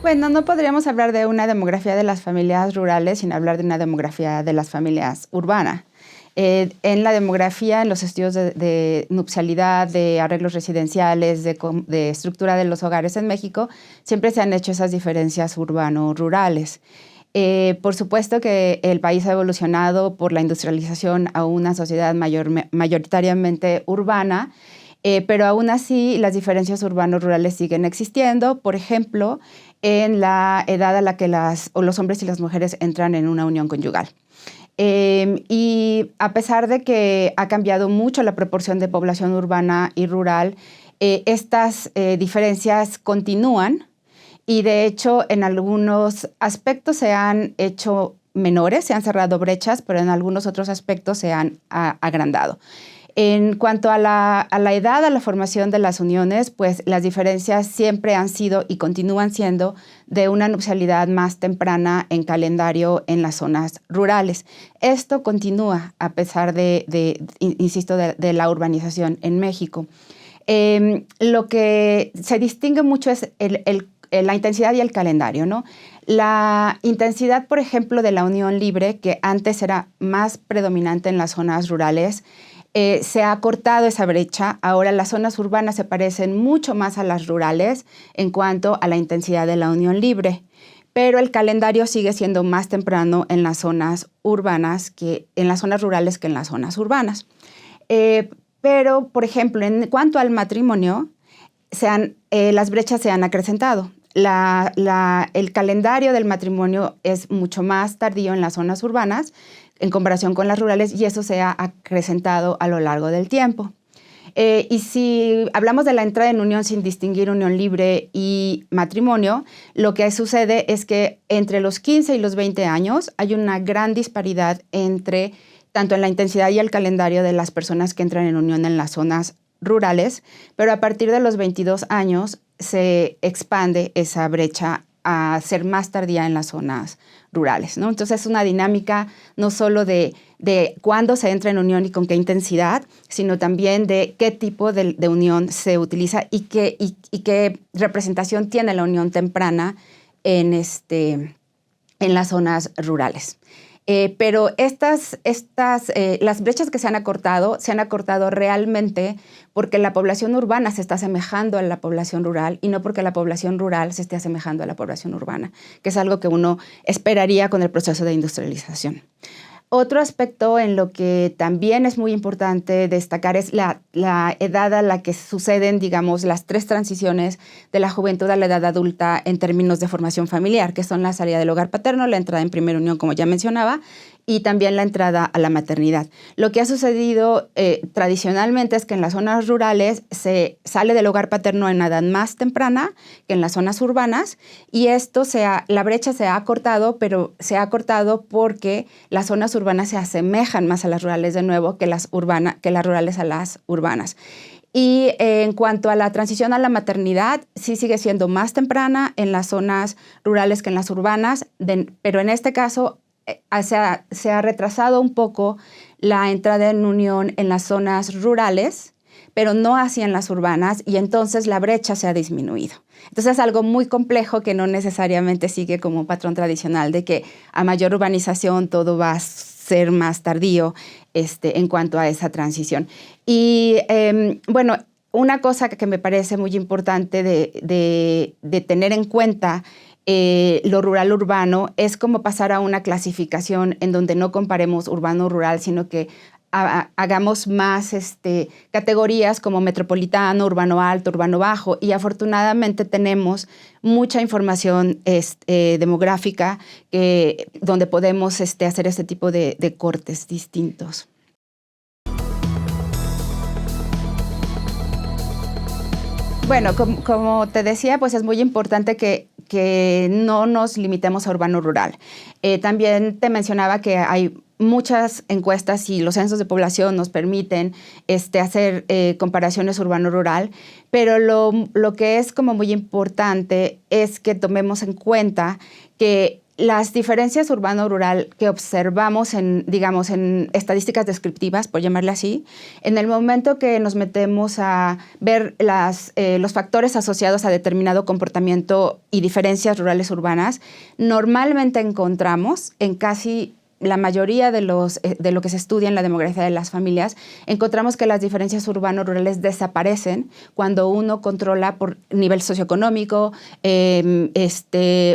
Bueno, no podríamos hablar de una demografía de las familias rurales sin hablar de una demografía de las familias urbanas. En la demografía, en los estudios de nupcialidad, de arreglos residenciales, de estructura de los hogares en México, siempre se han hecho esas diferencias urbano-rurales. Por supuesto que el país ha evolucionado por la industrialización a una sociedad mayoritariamente urbana, pero aún así las diferencias urbano-rurales siguen existiendo. Por ejemplo, en la edad a la que los hombres y las mujeres entran en una unión conyugal. Y a pesar de que ha cambiado mucho la proporción de población urbana y rural, estas diferencias continúan y de hecho en algunos aspectos se han hecho menores, se han cerrado brechas, pero en algunos otros aspectos se han agrandado. En cuanto a la edad, a la formación de las uniones, pues las diferencias siempre han sido y continúan siendo de una nupcialidad más temprana en calendario en las zonas rurales. Esto continúa a pesar insisto, de la urbanización en México. Lo que se distingue mucho es la intensidad y el calendario, ¿no? La intensidad, por ejemplo, de la unión libre, que antes era más predominante en las zonas rurales, se ha cortado esa brecha. Ahora las zonas urbanas se parecen mucho más a las rurales en cuanto a la intensidad de la unión libre, pero el calendario sigue siendo más temprano en las zonas urbanas en las zonas rurales que en las zonas urbanas. Pero, por ejemplo, en cuanto al matrimonio, las brechas se han acrecentado. El calendario del matrimonio es mucho más tardío en las zonas urbanas en comparación con las rurales, y eso se ha acrecentado a lo largo del tiempo. Y si hablamos de la entrada en unión sin distinguir unión libre y matrimonio, lo que sucede es que entre los 15 y los 20 años hay una gran disparidad tanto en la intensidad y el calendario de las personas que entran en unión en las zonas rurales, pero a partir de los 22 años se expande esa brecha a ser más tardía en las zonas rurales, ¿no? Entonces es una dinámica no solo de cuándo se entra en unión y con qué intensidad, sino también de qué tipo de unión se utiliza y qué representación tiene la unión temprana en las zonas rurales. Pero las brechas que se han acortado realmente porque la población urbana se está asemejando a la población rural y no porque la población rural se esté asemejando a la población urbana, que es algo que uno esperaría con el proceso de industrialización. Otro aspecto en lo que también es muy importante destacar es la edad a la que suceden, digamos, las 3 transiciones de la juventud a la edad adulta en términos de formación familiar, que son la salida del hogar paterno, la entrada en primera unión, como ya mencionaba, y también la entrada a la maternidad. Lo que ha sucedido tradicionalmente es que en las zonas rurales se sale del hogar paterno en una edad más temprana que en las zonas urbanas, y la brecha se ha acortado, pero se ha acortado porque las zonas urbanas se asemejan más a las rurales de nuevo que las rurales a las urbanas. Y en cuanto a la transición a la maternidad, sí sigue siendo más temprana en las zonas rurales que en las urbanas, pero en este caso se ha retrasado un poco la entrada en unión en las zonas rurales, pero no así en las urbanas, y entonces la brecha se ha disminuido. Entonces es algo muy complejo que no necesariamente sigue como un patrón tradicional de que a mayor urbanización todo va a ser más tardío en cuanto a esa transición. Y bueno, una cosa que me parece muy importante de tener en cuenta lo rural-urbano es como pasar a una clasificación en donde no comparemos urbano-rural, sino que hagamos más categorías como metropolitano, urbano alto, urbano bajo, y afortunadamente tenemos mucha información demográfica donde podemos hacer este tipo de cortes distintos. Bueno, como te decía, pues es muy importante que no nos limitemos a urbano-rural. También te mencionaba que hay muchas encuestas y los censos de población nos permiten hacer comparaciones urbano-rural, pero lo que es como muy importante es que tomemos en cuenta que las diferencias urbano-rural que observamos en estadísticas descriptivas, por llamarle así, en el momento que nos metemos a ver los factores asociados a determinado comportamiento y diferencias rurales-urbanas, normalmente encontramos en casi la mayoría de lo que se estudia en la demografía de las familias, encontramos que las diferencias urbano-rurales desaparecen cuando uno controla por nivel socioeconómico,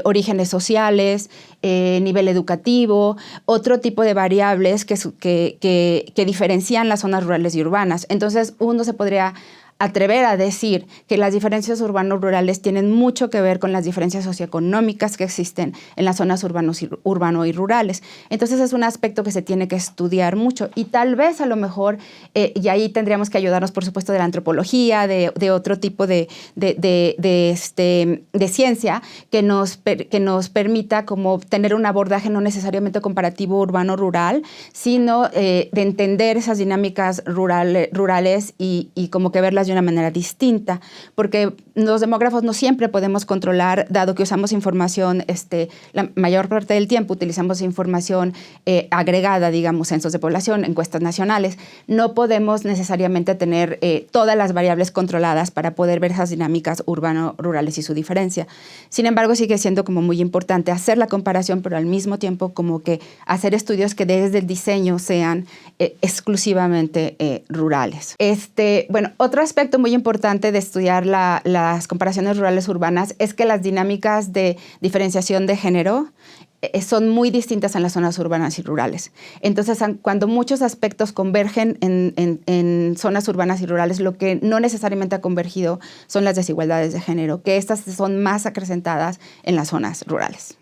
orígenes sociales, nivel educativo, otro tipo de variables que diferencian las zonas rurales y urbanas. Entonces, uno se podría atrever a decir que las diferencias urbano-rurales tienen mucho que ver con las diferencias socioeconómicas que existen en las zonas urbano y rurales. Entonces es un aspecto que se tiene que estudiar mucho y tal vez a lo mejor, y ahí tendríamos que ayudarnos por supuesto de la antropología, de otro tipo de ciencia que nos permita como tener un abordaje no necesariamente comparativo urbano-rural, sino de entender esas dinámicas rurales y como que verlas de una manera distinta, porque los demógrafos no siempre podemos controlar, dado que usamos información, la mayor parte del tiempo utilizamos información agregada, digamos, censos de población, encuestas nacionales, no podemos necesariamente tener todas las variables controladas para poder ver esas dinámicas urbano-rurales y su diferencia. Sin embargo, sigue siendo como muy importante hacer la comparación, pero al mismo tiempo como que hacer estudios que desde el diseño sean exclusivamente rurales. Bueno, otro aspecto muy importante de estudiar las comparaciones rurales urbanas es que las dinámicas de diferenciación de género son muy distintas en las zonas urbanas y rurales. Entonces, cuando muchos aspectos convergen en zonas urbanas y rurales, lo que no necesariamente ha convergido son las desigualdades de género, que estas son más acrecentadas en las zonas rurales.